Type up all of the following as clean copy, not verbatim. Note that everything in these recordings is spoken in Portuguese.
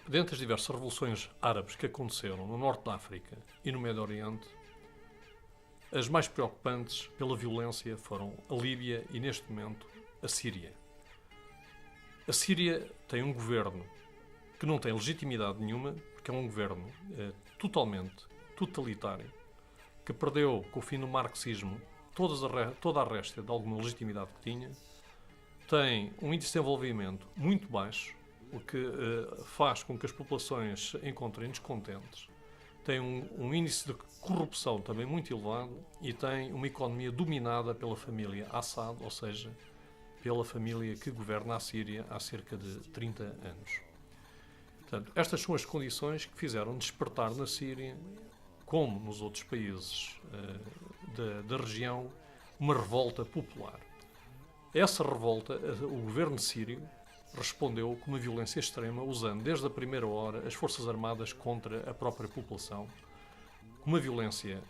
Dentre as diversas revoluções árabes que aconteceram no norte da África e no Médio Oriente, as mais preocupantes pela violência foram a Líbia e, neste momento, a Síria. A Síria tem um governo que não tem legitimidade nenhuma, porque é um governo totalmente totalitário, que perdeu, com o fim do marxismo, toda a réstia de alguma legitimidade que tinha, tem um índice de desenvolvimento muito baixo, o que faz com que as populações se encontrem descontentes, tem um índice de corrupção também muito elevado e tem uma economia dominada pela família Assad, ou seja, pela família que governa a Síria há cerca de 30 anos. Portanto, estas são as condições que fizeram despertar na Síria, como nos outros países da região, uma revolta popular. Essa revolta, o governo sírio respondeu com uma violência extrema, usando desde a primeira hora as forças armadas contra a própria população, com uma violência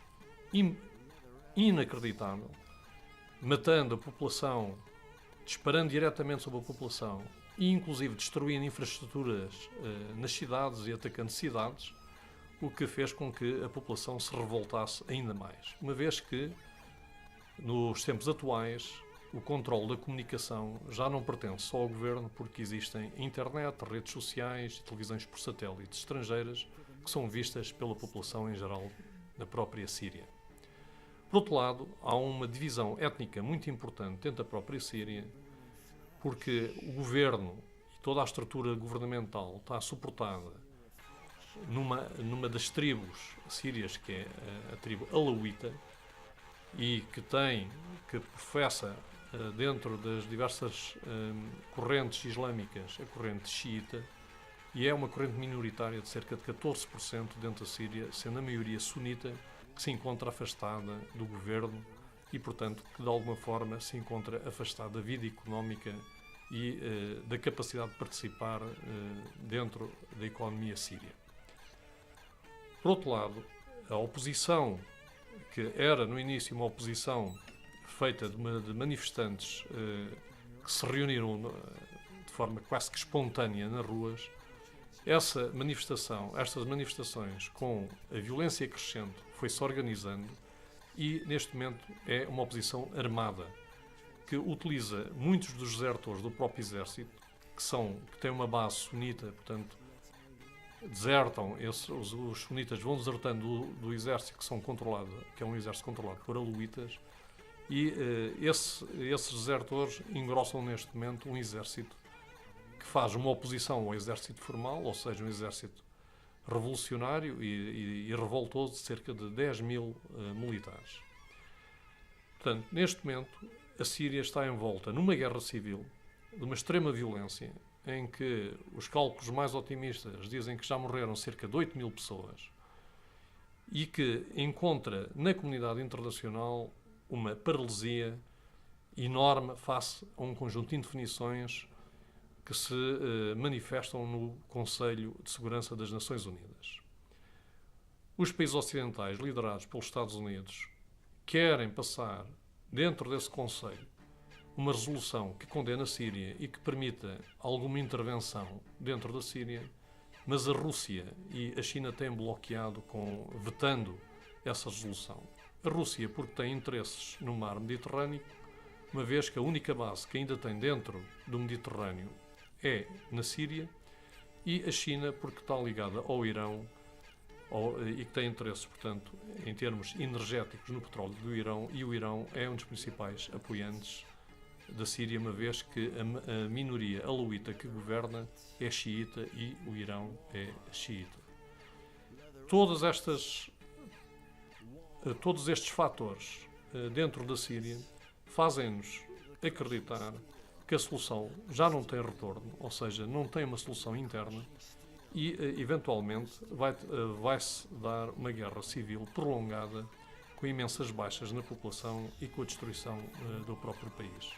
inacreditável, matando a população, disparando diretamente sobre a população e inclusive destruindo infraestruturas nas cidades e atacando cidades, o que fez com que a população se revoltasse ainda mais, uma vez que nos tempos atuais o controle da comunicação já não pertence só ao governo, porque existem internet, redes sociais e televisões por satélites estrangeiras que são vistas pela população em geral na própria Síria. Por outro lado, há uma divisão étnica muito importante dentro da própria Síria, porque o governo e toda a estrutura governamental está suportada numa das tribos sírias, que é a tribo alauíta, e que professa dentro das diversas correntes islâmicas a corrente xiita, e é uma corrente minoritária de cerca de 14% dentro da Síria, sendo a maioria sunita, que se encontra afastada do governo e, portanto, que de alguma forma se encontra afastada da vida económica e da capacidade de participar dentro da economia síria. Por outro lado, a oposição, que era no início uma oposição feita de manifestantes que se reuniram de forma quase que espontânea nas ruas, estas manifestações com a violência crescente foi-se organizando e neste momento é uma oposição armada que utiliza muitos dos desertores do próprio exército, que têm uma base sunita, portanto desertam, os sunitas vão desertando do exército que é um exército controlado por alauítas, e esses desertores engrossam neste momento um exército que faz uma oposição ao exército formal, ou seja, um exército revolucionário e revoltoso de cerca de 10 mil militares. Portanto, neste momento, a Síria está envolta numa guerra civil de uma extrema violência, em que os cálculos mais otimistas dizem que já morreram cerca de 8 mil pessoas e que encontra na comunidade internacional uma paralisia enorme face a um conjunto de indefinições que se manifestam no Conselho de Segurança das Nações Unidas. Os países ocidentais, liderados pelos Estados Unidos, querem passar dentro desse Conselho uma resolução que condena a Síria e que permita alguma intervenção dentro da Síria, mas a Rússia e a China têm bloqueado, vetando essa resolução. A Rússia porque tem interesses no mar Mediterrâneo, uma vez que a única base que ainda tem dentro do Mediterrâneo é na Síria, e a China porque está ligada ao Irão e que tem interesses, portanto, em termos energéticos no petróleo do Irão, e o Irão é um dos principais apoiantes da Síria, uma vez que a minoria alauíta que governa é xiita e o Irão é xiita. Todos estes fatores dentro da Síria fazem-nos acreditar que a solução já não tem retorno, ou seja, não tem uma solução interna e, eventualmente, vai-se dar uma guerra civil prolongada com imensas baixas na população e com a destruição do próprio país.